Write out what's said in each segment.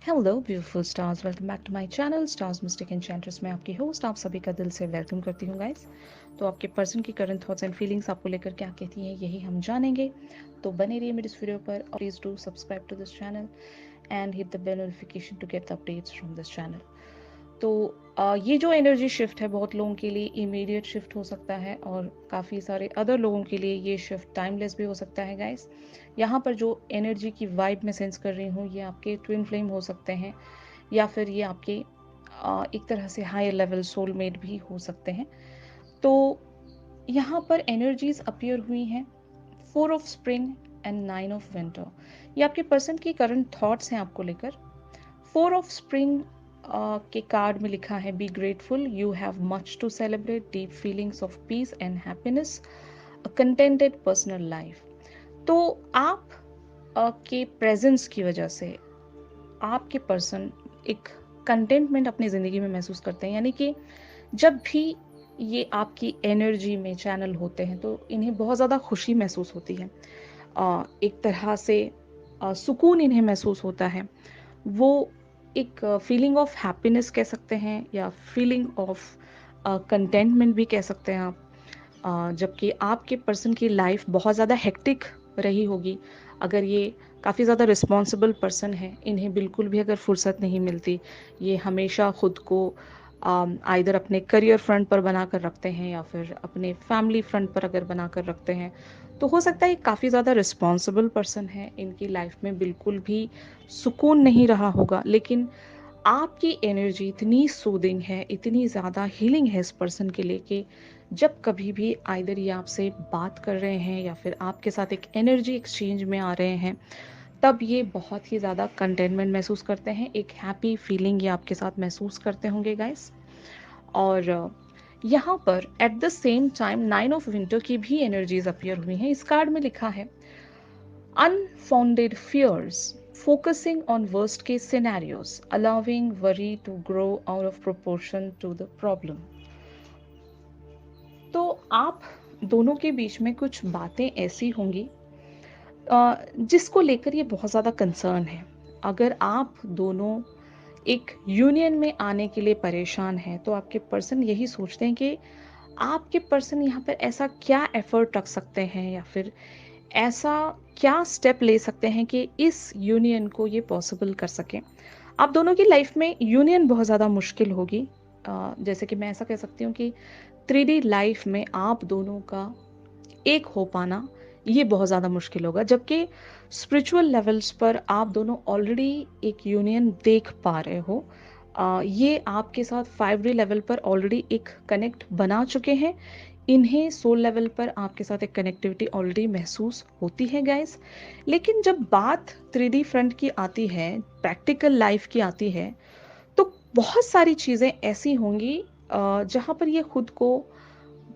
Hello beautiful stars, welcome back to my channel stars mystic enchantress. मैं आपकी host आप सभी का दिल से वेलकम करती हूँ गाइस। तो आपके पर्सन की करंट थॉट्स एंड फीलिंग्स आपको लेकर क्या कहती हैं, यही हम जानेंगे। तो बने रहिए मेरे इस वीडियो पर और please do subscribe to this channel and hit the bell notification to get the updates from this channel. तो ये जो एनर्जी शिफ्ट है बहुत लोगों के लिए इमीडिएट शिफ्ट हो सकता है और काफ़ी सारे अदर लोगों के लिए ये शिफ्ट टाइमलेस भी हो सकता है गाइस। यहाँ पर जो एनर्जी की वाइब मैं सेंस कर रही हूँ, ये आपके ट्विन फ्लेम हो सकते हैं या फिर ये आपके एक तरह से हायर लेवल सोलमेट भी हो सकते हैं। तो यहाँ पर एनर्जीज अपीयर हुई हैं, 4 of spring and 9 of winter. ये आपके पर्सन की करंट थॉट्स हैं आपको लेकर। 4 ऑफ स्प्रिंग के कार्ड में लिखा है, be grateful, you have much to celebrate, deep feelings of peace and happiness, a contented personal life. तो आप के प्रेजेंस की वजह से आपके पर्सन एक कंटेंटमेंट अपनी ज़िंदगी में महसूस करते हैं। यानी कि जब भी ये आपकी एनर्जी में चैनल होते हैं तो इन्हें बहुत ज़्यादा खुशी महसूस होती है। एक तरह से सुकून इन्हें महसूस होता है। वो एक फीलिंग ऑफ हैप्पीनेस कह सकते हैं या फीलिंग ऑफ कंटेंटमेंट भी कह सकते हैं आप। जबकि आपके पर्सन की लाइफ बहुत ज़्यादा हेक्टिक रही होगी। अगर ये काफ़ी ज़्यादा रिस्पॉन्सिबल पर्सन है, इन्हें बिल्कुल भी अगर फुर्सत नहीं मिलती, ये हमेशा खुद को आइदर अपने करियर फ्रंट पर बना कर रखते हैं या फिर अपने फैमिली फ्रंट पर अगर बना कर रखते हैं, तो हो सकता है ये काफ़ी ज़्यादा रिस्पॉन्सिबल पर्सन है, इनकी लाइफ में बिल्कुल भी सुकून नहीं रहा होगा। लेकिन आपकी एनर्जी इतनी सूदिंग है, इतनी ज़्यादा हीलिंग है इस पर्सन के लिए कि जब कभी भी आइदर ये आपसे बात कर रहे हैं या फिर आपके साथ एक एनर्जी एक्सचेंज में आ रहे हैं, तब ये बहुत ही ज़्यादा कंटेनमेंट महसूस करते हैं, एक हैप्पी फीलिंग ये आपके साथ महसूस करते होंगे गाइस। और यहाँ पर at the same time 9 of winter की भी एनर्जीज अपीयर हुई हैं। इस कार्ड में लिखा है, unfounded fears, focusing on worst case scenarios, allowing worry to grow out of proportion to the problem। तो आप दोनों के बीच में कुछ बातें ऐसी होंगी जिसको लेकर ये बहुत ज़्यादा कंसर्न है। अगर आप दोनों एक यूनियन में आने के लिए परेशान हैं, तो आपके पर्सन यही सोचते हैं कि आपके पर्सन यहाँ पर ऐसा क्या एफर्ट रख सकते हैं या फिर ऐसा क्या स्टेप ले सकते हैं कि इस यूनियन को ये पॉसिबल कर सकें। आप दोनों की लाइफ में यूनियन बहुत ज़्यादा मुश्किल होगी। जैसे कि मैं ऐसा कह सकती हूँ कि 3D लाइफ में आप दोनों का एक हो पाना ये बहुत ज़्यादा मुश्किल होगा। जबकि स्पिरिचुअल लेवल्स पर आप दोनों ऑलरेडी एक यूनियन देख पा रहे हो। ये आपके साथ 5D लेवल पर ऑलरेडी एक कनेक्ट बना चुके हैं। इन्हें सोल लेवल पर आपके साथ एक कनेक्टिविटी ऑलरेडी महसूस होती है गाइस। लेकिन जब बात 3D फ्रंट की आती है, प्रैक्टिकल लाइफ की आती है, तो बहुत सारी चीज़ें ऐसी होंगी जहाँ पर ये खुद को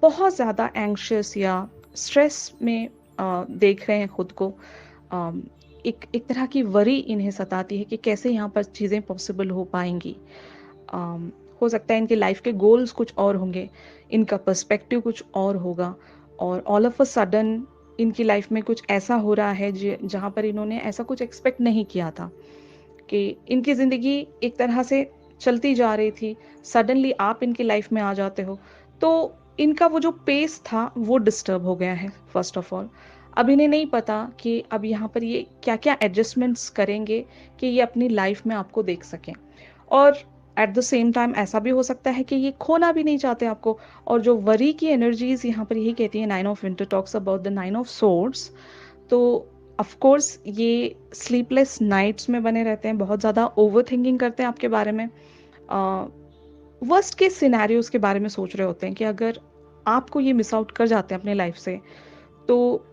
बहुत ज़्यादा एंग्शियस या स्ट्रेस में देख रहे हैं खुद को। अम, एक एक तरह की वरी इन्हें सताती है कि कैसे यहाँ पर चीज़ें पॉसिबल हो पाएंगी। अम, हो सकता है इनके लाइफ के गोल्स कुछ और होंगे, इनका पर्सपेक्टिव कुछ और होगा और ऑल ऑफ अ सडन इनकी लाइफ में कुछ ऐसा हो रहा है जहाँ पर इन्होंने ऐसा कुछ एक्सपेक्ट नहीं किया था कि इनकी ज़िंदगी एक तरह से चलती जा रही थी, सडनली आप इनकी लाइफ में आ जाते हो, तो इनका वो जो पेस था वो डिस्टर्ब हो गया है फर्स्ट ऑफ ऑल। अब इन्हें नहीं पता कि अब यहाँ पर ये क्या-क्या एडजस्टमेंट्स करेंगे कि ये अपनी लाइफ में आपको देख सकें। और एट द सेम टाइम ऐसा भी हो सकता है कि ये खोना भी नहीं चाहते आपको। और जो वरी की एनर्जीज़ यहाँ पर यही कहती है, 9 of winter talks about the 9 of swords. तो ऑफ कोर्स ये स्लीपलेस नाइट्स में बने रहते हैं, बहुत ज़्यादा ओवरथिंकिंग करते हैं आपके बारे में। वर्स्ट केस सिनेरियोज़ के बारे में सोच रहे होते हैं कि अगर आपको ये मिस आउट कर जाते हैं अपने लाइफ से, तो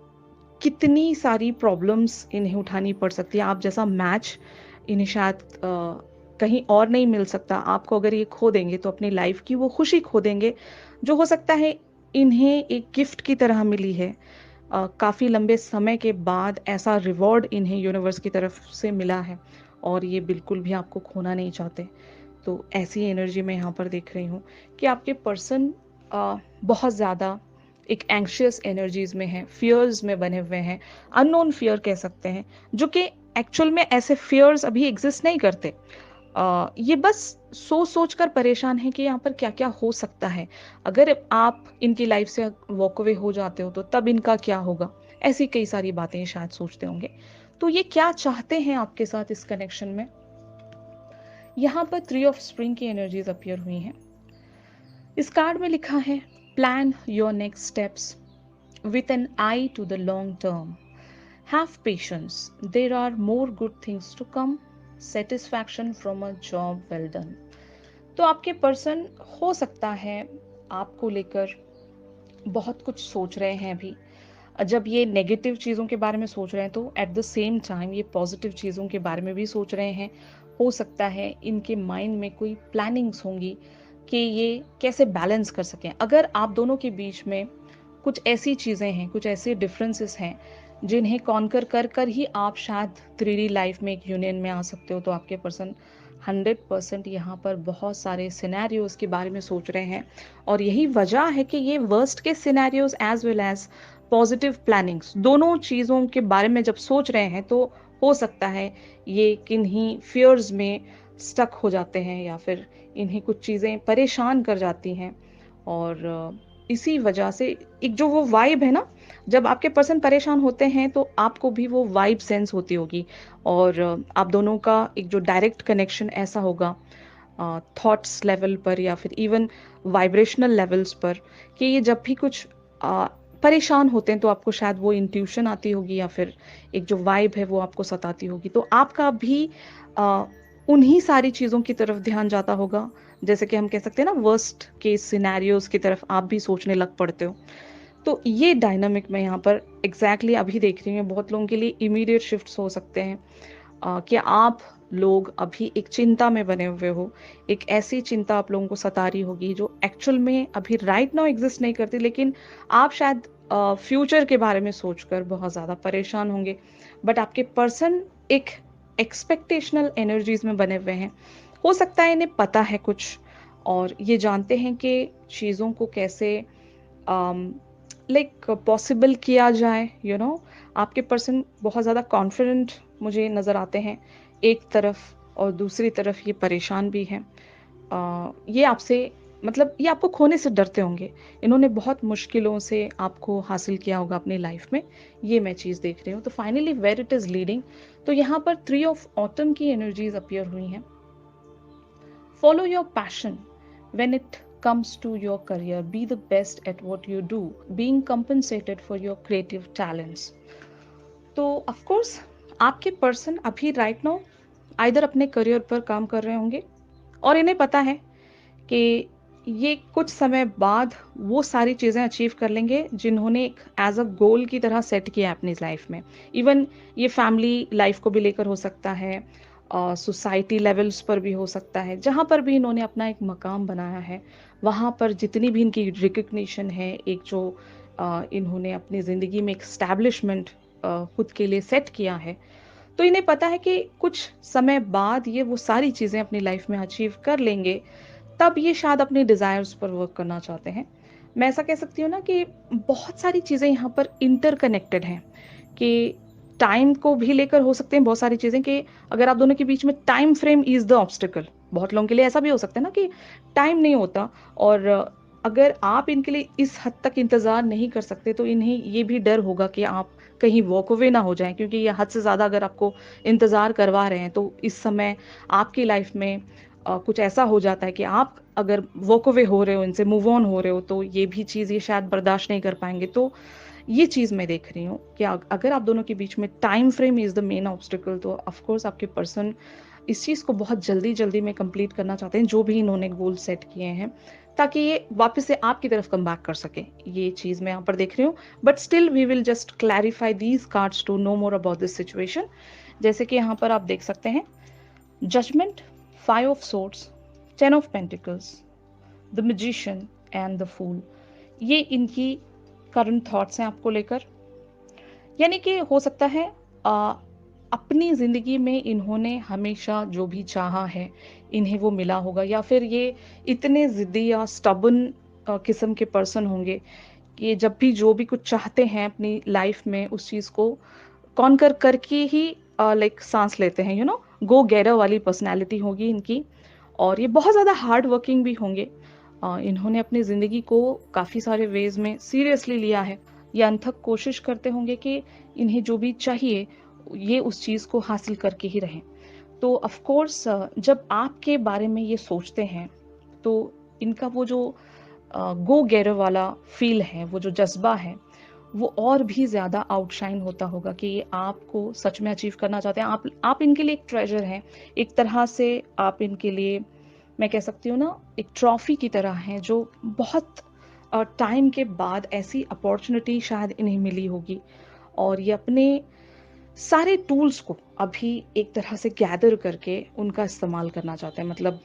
कितनी सारी प्रॉब्लम्स इन्हें उठानी पड़ सकती है। आप जैसा मैच इन्हें शायद कहीं और नहीं मिल सकता। आपको अगर ये खो देंगे तो अपनी लाइफ की वो खुशी खो देंगे, जो हो सकता है इन्हें एक गिफ्ट की तरह मिली है। काफ़ी लंबे समय के बाद ऐसा रिवॉर्ड इन्हें यूनिवर्स की तरफ से मिला है और ये बिल्कुल भी आपको खोना नहीं चाहते। तो ऐसी एनर्जी मैं यहाँ पर देख रही हूँ कि आपके पर्सन बहुत ज़्यादा एक एंग्शियस एनर्जीज में हैं, फियर्स में बने हुए हैं, अननोन फियर कह सकते हैं, जो कि एक्चुअल में ऐसे फियर्स अभी एग्जिस्ट नहीं करते। ये बस सोच सोच कर परेशान है कि यहाँ पर क्या क्या हो सकता है, अगर आप इनकी लाइफ से वॉक अवे हो जाते हो तो तब इनका क्या होगा। ऐसी कई सारी बातें ये शायद सोचते होंगे। तो ये क्या चाहते हैं आपके साथ इस कनेक्शन में। यहाँ पर 3 ऑफ स्प्रिंग की एनर्जीज अपीयर हुई हैं। इस कार्ड में लिखा है plan your next steps with an eye to the long term. Have patience. There are more good things to come. Satisfaction from a job well done. तो आपके person हो सकता है आपको लेकर बहुत कुछ सोच रहे हैं अभी। जब ये नेगेटिव चीज़ों के बारे में सोच रहे हैं तो एट द सेम टाइम ये पॉजिटिव चीज़ों के बारे में भी सोच रहे हैं। हो सकता है इनके माइंड में कोई प्लानिंग्स होंगी कि ये कैसे बैलेंस कर सकें। अगर आप दोनों के बीच में कुछ ऐसी चीज़ें हैं, कुछ ऐसे डिफरेंसेस हैं जिन्हें कॉन्कर कर कर ही आप शायद 3D लाइफ में एक यूनियन में आ सकते हो, तो आपके पर्सन 100% यहाँ पर बहुत सारे सिनेरियोज के बारे में सोच रहे हैं। और यही वजह है कि ये वर्स्ट के scenarios as well as positive plannings दोनों चीज़ों के बारे में जब सोच रहे हैं तो हो सकता है ये किन्हीं फियर्स में स्टक हो जाते हैं या फिर इन्हें कुछ चीज़ें परेशान कर जाती हैं। और इसी वजह से एक जो वो वाइब है ना, जब आपके पर्सन परेशान होते हैं तो आपको भी वो वाइब सेंस होती होगी। और आप दोनों का एक जो डायरेक्ट कनेक्शन ऐसा होगा थॉट्स लेवल पर या फिर इवन वाइब्रेशनल लेवल्स पर, कि ये जब भी कुछ परेशान होते हैं तो आपको शायद वो इंट्यूशन आती होगी या फिर एक जो वाइब है वो आपको सताती होगी। तो आपका भी उन्हीं सारी चीज़ों की तरफ ध्यान जाता होगा, जैसे कि हम कह सकते हैं ना वर्स्ट केस सिनेरियोज की तरफ आप भी सोचने लग पड़ते हो। तो ये डायनामिक मैं यहाँ पर एग्जैक्टली अभी देख रही हूँ। बहुत लोगों के लिए इमीडिएट शिफ्ट्स हो सकते हैं कि आप लोग अभी एक चिंता में बने हुए हो। एक ऐसी चिंता आप लोगों को सता रही होगी जो एक्चुअल में अभी राइट नाउ एग्जिस्ट नहीं करती, लेकिन आप शायद फ्यूचर के बारे में सोचकर बहुत ज़्यादा परेशान होंगे। बट आपके पर्सन एक एक्सपेक्टेशनल एनर्जीज में बने हुए हैं। हो सकता है इन्हें पता है कुछ और ये जानते हैं कि चीज़ों को कैसे लाइक पॉसिबल किया जाए। आपके पर्सन बहुत ज़्यादा कॉन्फिडेंट मुझे नज़र आते हैं एक तरफ, और दूसरी तरफ ये परेशान भी हैं। ये आपसे मतलब ये आपको खोने से डरते होंगे। इन्होंने बहुत मुश्किलों से आपको हासिल किया होगा अपनी लाइफ में, ये मैं चीज़ देख रही हूँ। तो finally where it is leading, तो यहाँ पर 3 ऑफ ऑटम की एनर्जीज अपीयर हुई हैं। Follow your passion when it comes to your career. Be the best at what you do, being compensated for your creative talents. तो of course आपके person अभी right now either अपने career पर काम कर रहे होंगे और इन्हें पता है कि ये कुछ समय बाद वो सारी चीज़ें अचीव कर लेंगे जिन्होंने एक एज अ गोल की तरह सेट किया है अपनी लाइफ में। इवन ये फैमिली लाइफ को भी लेकर हो सकता है, सोसाइटी लेवल्स पर भी हो सकता है, जहाँ पर भी इन्होंने अपना एक मकाम बनाया है वहाँ पर जितनी भी इनकी रिकग्निशन है, एक जो इन्होंने अपनी ज़िंदगी में एक स्टैब्लिशमेंट खुद के लिए सेट किया है, तो इन्हें पता है कि कुछ समय बाद ये वो सारी चीज़ें अपनी लाइफ में अचीव कर लेंगे। तब ये शायद अपने डिज़ायर्स पर वर्क करना चाहते हैं। मैं ऐसा कह सकती हूँ ना कि बहुत सारी चीज़ें यहाँ पर इंटरकनेक्टेड हैं, कि टाइम को भी लेकर हो सकते हैं बहुत सारी चीज़ें, कि अगर आप दोनों के बीच में time frame is the obstacle. बहुत लोगों के लिए ऐसा भी हो सकता है ना कि टाइम नहीं होता, और अगर आप इनके लिए इस हद तक इंतज़ार नहीं कर सकते तो इन्हें ये भी डर होगा कि आप कहीं वॉक अवे ना हो जाएं, क्योंकि ये हद से ज़्यादा अगर आपको इंतज़ार करवा रहे हैं तो इस समय आपकी लाइफ में कुछ ऐसा हो जाता है कि आप अगर वॉक अवे हो रहे हो, इनसे मूव ऑन हो रहे हो, तो ये भी चीज़ ये शायद बर्दाश्त नहीं कर पाएंगे। तो ये चीज़ मैं देख रही हूँ कि अगर आप दोनों के बीच में time frame is the main obstacle, तो ऑफकोर्स आपके पर्सन इस चीज़ को बहुत जल्दी जल्दी में कंप्लीट करना चाहते हैं, जो भी इन्होंने गोल सेट किए हैं, ताकि ये वापस से आपकी तरफ कम बैक कर सके। ये चीज़ मैं यहाँ पर देख रही हूँ। But still we will just clarify these cards to know more about this situation. जैसे कि यहाँ पर आप देख सकते हैं judgement, 5 of swords, 10 of pentacles, the magician and the fool. ये इनकी करंट थॉट्स हैं आपको लेकर। यानी कि हो सकता है अपनी ज़िंदगी में इन्होंने हमेशा जो भी चाहा है इन्हें वो मिला होगा, या फिर ये इतने ज़िद्दी या स्टबन किस्म के पर्सन होंगे कि जब भी जो भी कुछ चाहते हैं अपनी लाइफ में उस चीज़ को कॉन्कर करके ही लाइक साँस लेते हैं, गो गेटर वाली पर्सनैलिटी होगी इनकी। और ये बहुत ज़्यादा हार्ड वर्किंग भी होंगे। इन्होंने अपनी ज़िंदगी को काफ़ी सारे वेज़ में सीरियसली लिया है। ये अनथक कोशिश करते होंगे कि इन्हें जो भी चाहिए, ये उस चीज़ को हासिल करके ही रहें। तो ऑफ़ कोर्स जब आपके बारे में ये सोचते हैं, तो इनका वो जो गो गेटर वाला फ़ील है, वो जो जज़्बा है, वो और भी ज़्यादा आउटशाइन होता होगा कि ये आपको सच में अचीव करना चाहते हैं। आप इनके लिए एक ट्रेजर हैं। एक तरह से आप इनके लिए, मैं कह सकती हूँ ना, एक ट्रॉफ़ी की तरह हैं जो बहुत टाइम के बाद ऐसी अपॉर्च्युनिटी शायद इन्हें मिली होगी और ये अपने सारे टूल्स को अभी एक तरह से गैदर करके उनका इस्तेमाल करना चाहते हैं। मतलब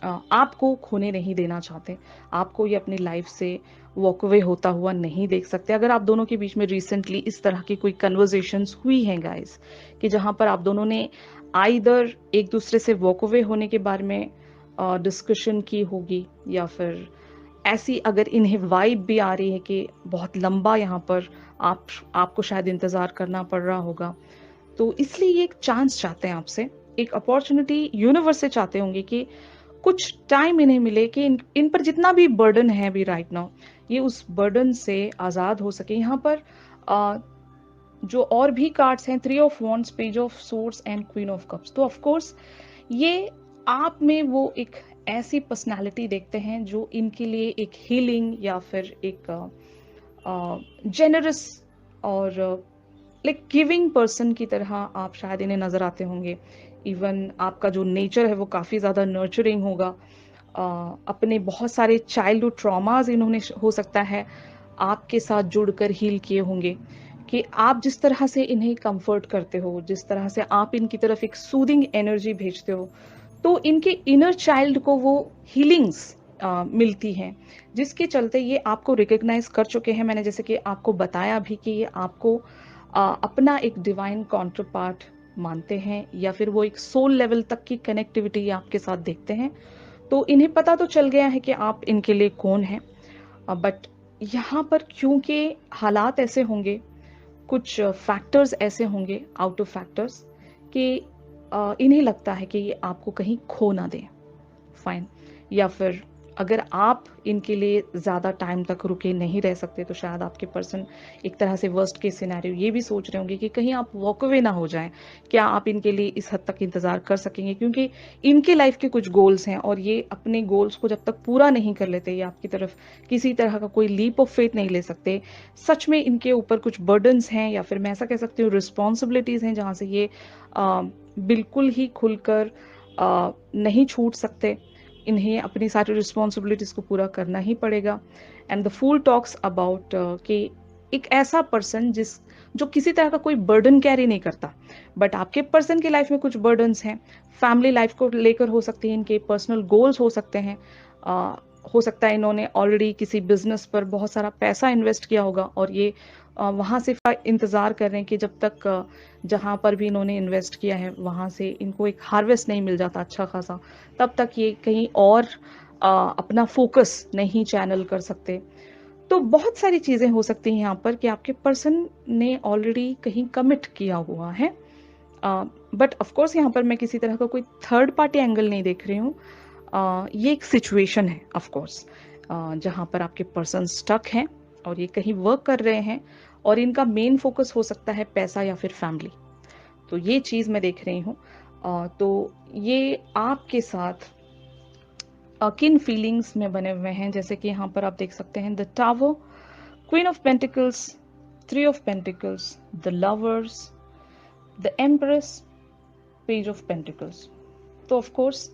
आपको खोने नहीं देना चाहते। आपको ये अपनी लाइफ से वॉक अवे होता हुआ नहीं देख सकते। अगर आप दोनों के बीच में रिसेंटली इस तरह की कोई कन्वर्सेशंस हुई हैं गाइस, कि जहाँ पर आप दोनों ने आइदर एक दूसरे से वॉक अवे होने के बारे में डिस्कशन की होगी, या फिर ऐसी अगर इन्हें वाइब भी आ रही है कि बहुत लंबा यहाँ पर आपको शायद इंतज़ार करना पड़ रहा होगा। तो इसलिए ये एक चांस चाहते हैं आपसे, एक अपॉर्च्युनिटी यूनिवर्स से चाहते होंगे कि कुछ टाइम इन्हें मिले कि इन पर जितना भी बर्डन है अभी राइट नाउ, ये उस बर्डन से आज़ाद हो सके। यहाँ पर अ, जो और भी कार्ड्स हैं, 3 of wands, page of swords and queen of cups. तो ऑफ कोर्स ये आप में वो एक ऐसी पर्सनैलिटी देखते हैं जो इनके लिए एक हीलिंग या फिर एक जेनरस और लाइक गिविंग पर्सन की तरह आप शायद इन्हें नज़र आते होंगे। इवन आपका जो नेचर है वो काफ़ी ज़्यादा नर्चरिंग होगा। अपने बहुत सारे चाइल्डहुड ट्रॉमास इन्होंने हो सकता है आपके साथ जुड़कर हील किए होंगे, कि आप जिस तरह से इन्हें कंफर्ट करते हो, जिस तरह से आप इनकी तरफ एक सूदिंग एनर्जी भेजते हो, तो इनके इनर चाइल्ड को वो हीलिंग्स मिलती हैं, जिसके चलते ये आपको रिकग्नाइज कर चुके हैं। मैंने जैसे कि आपको बताया भी कि ये आपको अपना एक डिवाइन काउंटर पार्ट मानते हैं, या फिर वो एक सोल लेवल तक की कनेक्टिविटी आपके साथ देखते हैं। तो इन्हें पता तो चल गया है कि आप इनके लिए कौन हैं। बट यहाँ पर क्योंकि हालात ऐसे होंगे, कुछ फैक्टर्स ऐसे होंगे आउट ऑफ फैक्टर्स, कि इन्हें लगता है कि ये आपको कहीं खो ना दें। फाइन। या फिर अगर आप इनके लिए ज़्यादा टाइम तक रुके नहीं रह सकते, तो शायद आपके पर्सन एक तरह से वर्स्ट केस सिनेरियो ये भी सोच रहे होंगे कि कहीं आप वॉक अवे ना हो जाएं। क्या आप इनके लिए इस हद तक इंतज़ार कर सकेंगे? क्योंकि इनके लाइफ के कुछ गोल्स हैं और ये अपने गोल्स को जब तक पूरा नहीं कर लेते, या आपकी तरफ किसी तरह का कोई लीप ऑफ फेथ नहीं ले सकते, सच में इनके ऊपर कुछ बर्डन्स हैं, या फिर मैं ऐसा कह सकती हूँ रिस्पॉन्सिबिलिटीज़ हैं, जहाँ से ये बिल्कुल ही खुलकर नहीं छूट सकते। इन्हें अपनी सारी रिस्पॉन्सिबिलिटीज़ को पूरा करना ही पड़ेगा। And the fool talks about कि एक ऐसा पर्सन जो किसी तरह का कोई बर्डन कैरी नहीं करता, बट आपके पर्सन की लाइफ में कुछ बर्डन्स हैं। फैमिली लाइफ को लेकर हो सकती है, इनके पर्सनल गोल्स हो सकते हैं। हो सकता है इन्होंने ऑलरेडी किसी बिजनेस पर बहुत सारा पैसा इन्वेस्ट किया होगा, और ये वहाँ से इंतज़ार कर रहे हैं कि जब तक जहाँ पर भी इन्होंने इन्वेस्ट किया है वहाँ से इनको एक हार्वेस्ट नहीं मिल जाता अच्छा खासा, तब तक ये कहीं और अपना फोकस नहीं चैनल कर सकते। तो बहुत सारी चीज़ें हो सकती हैं यहाँ पर कि आपके पर्सन ने ऑलरेडी कहीं कमिट किया हुआ है। बट ऑफ कोर्स यहाँ पर मैं किसी तरह का कोई थर्ड पार्टी एंगल नहीं देख रही हूँ। ये एक सिचुएशन है ऑफ कोर्स, जहाँ पर आपके पर्सन स्टक हैं और ये कहीं वर्क कर रहे हैं, और इनका मेन फोकस हो सकता है पैसा या फिर फैमिली। तो ये चीज़ मैं देख रही हूँ। तो ये आपके साथ किन फीलिंग्स में बने हुए हैं, जैसे कि यहाँ पर आप देख सकते हैं the tower, queen of pentacles, 3 of pentacles, the lovers, the empress, page of pentacles. तो ऑफ कोर्स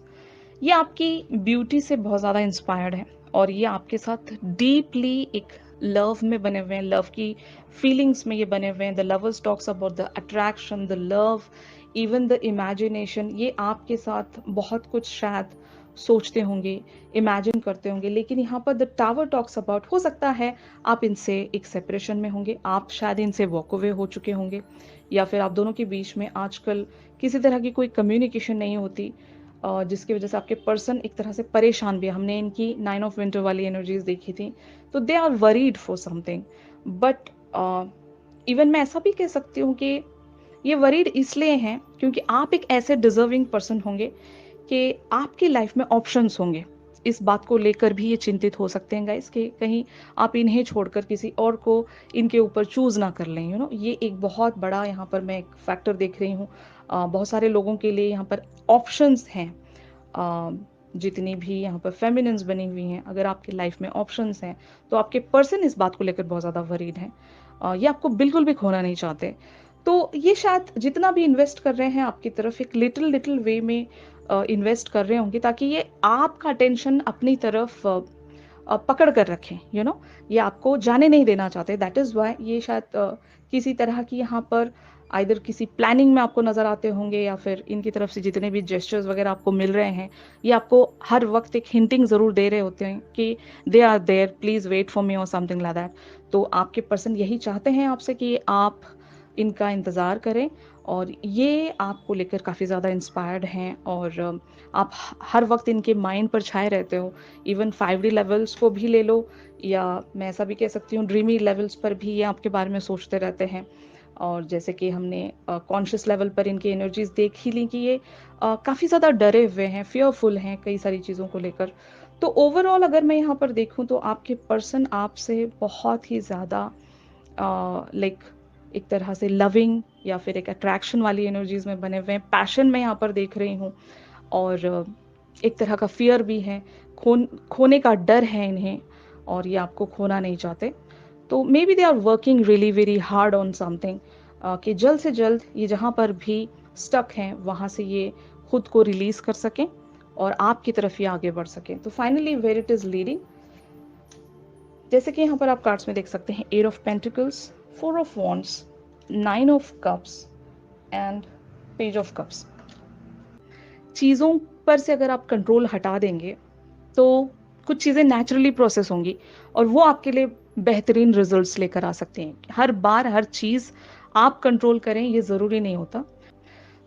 ये आपकी ब्यूटी से बहुत ज़्यादा इंस्पायर्ड है, और ये आपके साथ डीपली एक लव में बने हुए हैं, लव की फीलिंग्स में ये बने हुए हैं। The lovers talks about the attraction, the love, even the imagination. ये आपके साथ बहुत कुछ शायद सोचते होंगे, इमेजिन करते होंगे, लेकिन यहाँ पर द टावर टॉक्स अबाउट, हो सकता है आप इनसे एक सेपरेशन में होंगे, आप शायद इनसे वॉक अवे हो चुके होंगे, या फिर आप दोनों के बीच में आजकल किसी तरह की कोई कम्युनिकेशन नहीं होती। जिसकी वजह से आपके पर्सन एक तरह से परेशान भी है। हमने इनकी 9 ऑफ विंटर वाली एनर्जीज देखी थी, तो they are worried for something. But even मैं ऐसा भी कह सकती हूँ कि ये वरीड इसलिए हैं क्योंकि आप एक ऐसे डिजर्विंग पर्सन होंगे कि आपकी लाइफ में ऑप्शंस होंगे। इस बात को लेकर भी ये चिंतित हो सकते हैं गाइस कि कहीं आप इन्हें छोड़कर किसी और को इनके ऊपर चूज ना कर लें। ये एक बहुत बड़ा यहाँ पर मैं एक फैक्टर देख रही हूँ। बहुत सारे लोगों के लिए यहाँ पर ऑप्शंस हैं। जितनी भी यहाँ पर फेमिनिन्स बनी हुई हैं, अगर आपकी लाइफ में ऑप्शंस हैं तो आपके पर्सन इस बात को लेकर बहुत ज़्यादा वरीड हैं। ये आपको बिल्कुल भी खोना नहीं चाहते। तो ये शायद जितना भी इन्वेस्ट कर रहे हैं आपकी तरफ, एक लिटिल लिटिल वे में इन्वेस्ट कर रहे होंगे ताकि ये आपका अटेंशन अपनी तरफ पकड़ कर रखें। ये आपको जाने नहीं देना चाहते। दैट इज़ वाई ये शायद किसी तरह की यहाँ पर आइदर किसी प्लानिंग में आपको नज़र आते होंगे, या फिर इनकी तरफ से जितने भी जेस्चर्स वगैरह आपको मिल रहे हैं, ये आपको हर वक्त एक हिंटिंग ज़रूर दे रहे होते हैं कि they are there, please wait for me और समथिंग लाइक दैट। तो आपके पर्सन यही चाहते हैं आपसे कि आप इनका इंतज़ार करें, और ये आपको लेकर काफ़ी ज़्यादा इंस्पायर्ड हैं, और आप हर वक्त इनके माइंड पर छाए रहते हो। इवन 5D लेवल्स को भी ले लो, या मैं ऐसा भी कह सकती हूँ ड्रीमी लेवल्स पर भी ये आपके बारे में सोचते रहते हैं। और जैसे कि हमने कॉन्शियस लेवल पर इनकी एनर्जीज देख ही ली कि ये काफ़ी ज़्यादा डरे हुए हैं, फियरफुल हैं कई सारी चीज़ों को लेकर। तो ओवरऑल अगर मैं यहाँ पर देखूँ तो आपके पर्सन आपसे बहुत ही ज़्यादा लाइक एक तरह से लविंग या फिर एक अट्रैक्शन वाली एनर्जीज में बने हुए हैं। पैशन में यहाँ पर देख रही हूँ, और एक तरह का फियर भी है, खोने का डर है इन्हें, और ये आपको खोना नहीं चाहते। तो maybe they are working really very hard on something, कि जल्द से जल्द ये जहाँ पर भी स्टक हैं वहाँ से ये खुद को रिलीज कर सकें और आपकी तरफ ये आगे बढ़ सकें। तो finally where it is leading, जैसे कि यहाँ पर आप कार्ड्स में देख सकते हैं, 8 of pentacles, 4 of wands, 9 of cups and page of cups. चीज़ों पर से अगर आप कंट्रोल हटा देंगे तो कुछ चीज़ें नेचुरली प्रोसेस होंगी, और वो आपके लिए बेहतरीन रिजल्ट्स लेकर आ सकते हैं। हर बार हर चीज़ आप कंट्रोल करें ये ज़रूरी नहीं होता।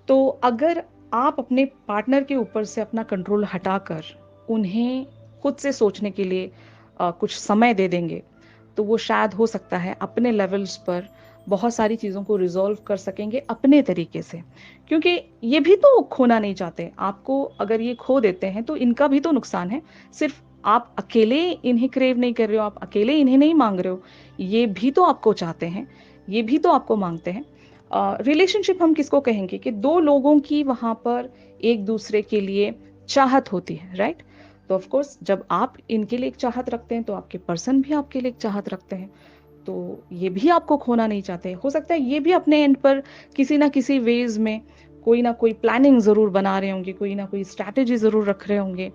तो अगर आप अपने पार्टनर के ऊपर से अपना कंट्रोल हटाकर उन्हें खुद से सोचने के लिए कुछ समय दे देंगे, तो वो शायद हो सकता है अपने लेवल्स पर बहुत सारी चीज़ों को रिजॉल्व कर सकेंगे अपने तरीके से। क्योंकि ये भी तो खोना नहीं चाहते आपको। अगर ये खो देते हैं तो इनका भी तो नुकसान है। सिर्फ आप अकेले इन्हें क्रेव नहीं कर रहे हो, आप अकेले इन्हें नहीं मांग रहे हो, ये भी तो आपको चाहते हैं, ये भी तो आपको मांगते हैं। रिलेशनशिप हम किसको कहेंगे कि दो लोगों की वहाँ पर एक दूसरे के लिए चाहत होती है, राइट? तो ऑफ कोर्स जब आप इनके लिए एक चाहत रखते हैं तो आपके पर्सन भी आपके लिए एक चाहत रखते हैं। तो ये भी आपको खोना नहीं चाहते। हो सकता है ये भी अपने एंड पर किसी ना किसी वेज में कोई ना कोई प्लानिंग ज़रूर बना रहे होंगे, कोई ना कोई स्ट्रैटेजी ज़रूर रख रहे होंगे,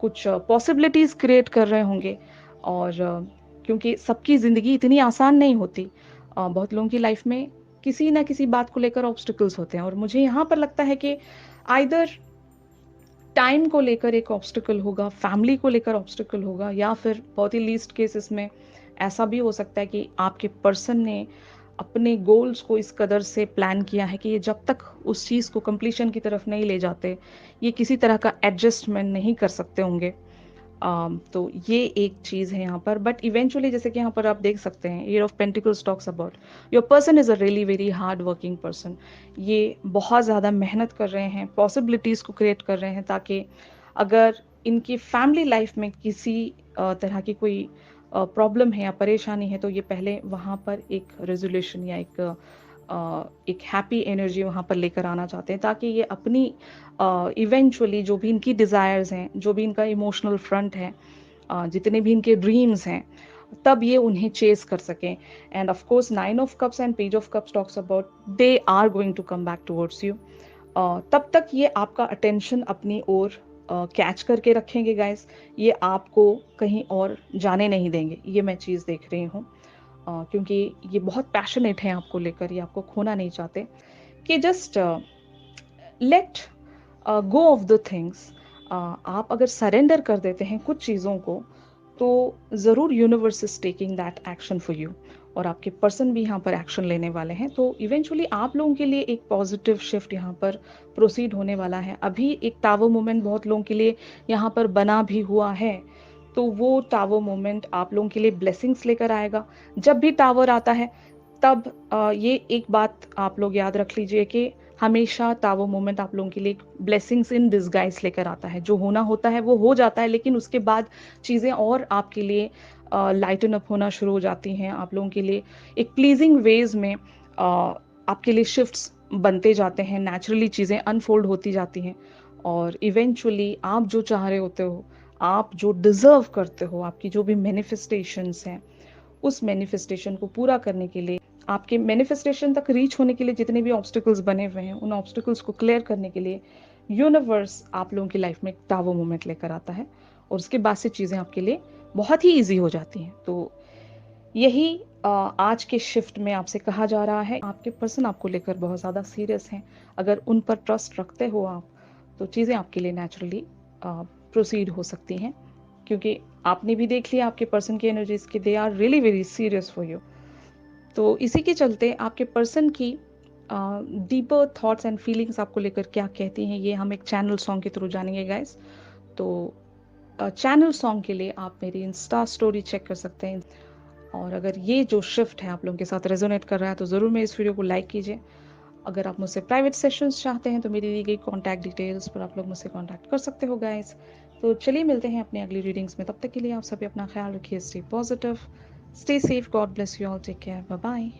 कुछ पॉसिबिलिटीज़ क्रिएट कर रहे होंगे। और क्योंकि सबकी ज़िंदगी इतनी आसान नहीं होती, बहुत लोगों की लाइफ में किसी ना किसी बात को लेकर ऑब्स्टिकल्स होते हैं, और मुझे यहाँ पर लगता है कि आइदर टाइम को लेकर एक ऑब्स्टिकल होगा, फैमिली को लेकर ऑब्स्टिकल होगा, या फिर बहुत ही लीस्ट केसेस में ऐसा भी हो सकता है कि आपके पर्सन ने अपने गोल्स को इस कदर से प्लान किया है कि ये जब तक उस चीज़ को कंप्लीशन की तरफ नहीं ले जाते, ये किसी तरह का एडजस्टमेंट नहीं कर सकते होंगे। तो ये एक चीज़ है यहाँ पर। बट इवेंचुअली जैसे कि यहाँ पर आप देख सकते हैं, eight of pentacles talks about your person is a really very hard working person. ये बहुत ज़्यादा मेहनत कर रहे हैं, पॉसिबिलिटीज़ को क्रिएट कर रहे हैं, ताकि अगर इनकी फैमिली लाइफ में किसी तरह की कोई प्रॉब्लम है या परेशानी है, तो ये पहले वहाँ पर एक रेजोल्यूशन या एक हैप्पी एनर्जी वहाँ पर लेकर आना चाहते हैं, ताकि ये अपनी इवेंचुअली जो भी इनकी डिज़ायर्स हैं, जो भी इनका इमोशनल फ्रंट है, जितने भी इनके ड्रीम्स हैं, तब ये उन्हें चेस कर सकें। And of course 9 of cups and page of cups talks about they are going to come back towards you. तब तक ये आपका अटेंशन अपनी ओर कैच करके रखेंगे गाइस। ये आपको कहीं और जाने नहीं देंगे, ये मैं चीज़ देख रही हूँ। क्योंकि ये बहुत पैशनेट हैं आपको लेकर, ये आपको खोना नहीं चाहते। कि just let go of the things. आप अगर सरेंडर कर देते हैं कुछ चीज़ों को, तो ज़रूर universe is taking that action for you. और आपके पर्सन भी यहाँ पर एक्शन लेने वाले हैं। तो इवेंचुअली आप लोगों के लिए एक पॉजिटिव शिफ्ट यहाँ पर प्रोसीड होने वाला है। अभी एक टावर मोमेंट बहुत लोगों के लिए यहाँ पर बना भी हुआ है, तो वो टावर मोमेंट आप लोगों के लिए ब्लेसिंग्स लेकर आएगा। जब भी टावर आता है तब ये एक बात आप लोग याद रख लीजिए कि हमेशा टावर मोमेंट आप लोगों के लिए ब्लेसिंग्स इन डिस्गाइज लेकर आता है। जो होना होता है वो हो जाता है, लेकिन उसके बाद चीज़ें और आपके लिए लाइटन अप होना शुरू हो जाती हैं। आप लोगों के लिए एक प्लीजिंग वेज में आपके लिए शिफ्ट्स बनते जाते हैं, नेचुरली चीज़ें अनफोल्ड होती जाती हैं और इवेंचुअली आप जो चाह रहे होते हो, आप जो डिज़र्व करते हो, आपकी जो भी मैनिफेस्टेशंस हैं, उस मैनिफेस्टेशन को पूरा करने के लिए, आपके मैनिफेस्टेशन तक रीच होने के लिए जितने भी ऑब्स्टिकल्स बने हुए हैं, उन ऑब्स्टिकल्स को क्लियर करने के लिए यूनिवर्स आप लोगों की लाइफ में एक टावर मोमेंट लेकर आता है और उसके बाद से चीज़ें आपके लिए बहुत ही ईजी हो जाती हैं। तो यही आज के शिफ्ट में आपसे कहा जा रहा है। आपके पर्सन आपको लेकर बहुत ज़्यादा सीरियस हैं। अगर उन पर ट्रस्ट रखते हो आप, तो चीज़ें आपके लिए नेचुरली प्रोसीड हो सकती हैं, क्योंकि आपने भी देख लिया आपके पर्सन की एनर्जीज कि they are really very serious for you. तो इसी के चलते आपके पर्सन की डीपर थॉट्स एंड फीलिंग्स आपको लेकर क्या कहती हैं, ये हम एक चैनल सॉन्ग के थ्रू जानेंगे गाइस। तो चैनल सॉन्ग के लिए आप मेरी इंस्टा स्टोरी चेक कर सकते हैं। और अगर ये जो शिफ्ट है आप लोगों के साथ रेजोनेट कर रहा है तो ज़रूर मेरे इस वीडियो को लाइक कीजिए। अगर आप मुझसे प्राइवेट सेशंस चाहते हैं तो मेरी दी गई कॉन्टैक्ट डिटेल्स पर आप लोग मुझसे कॉन्टैक्ट कर सकते हो गाइस। तो चलिए मिलते हैं अपनी अगली रीडिंग्स में। तब तक के लिए आप सभी अपना ख्याल रखिए, stay positive, stay safe, God bless you all, take care, bye bye.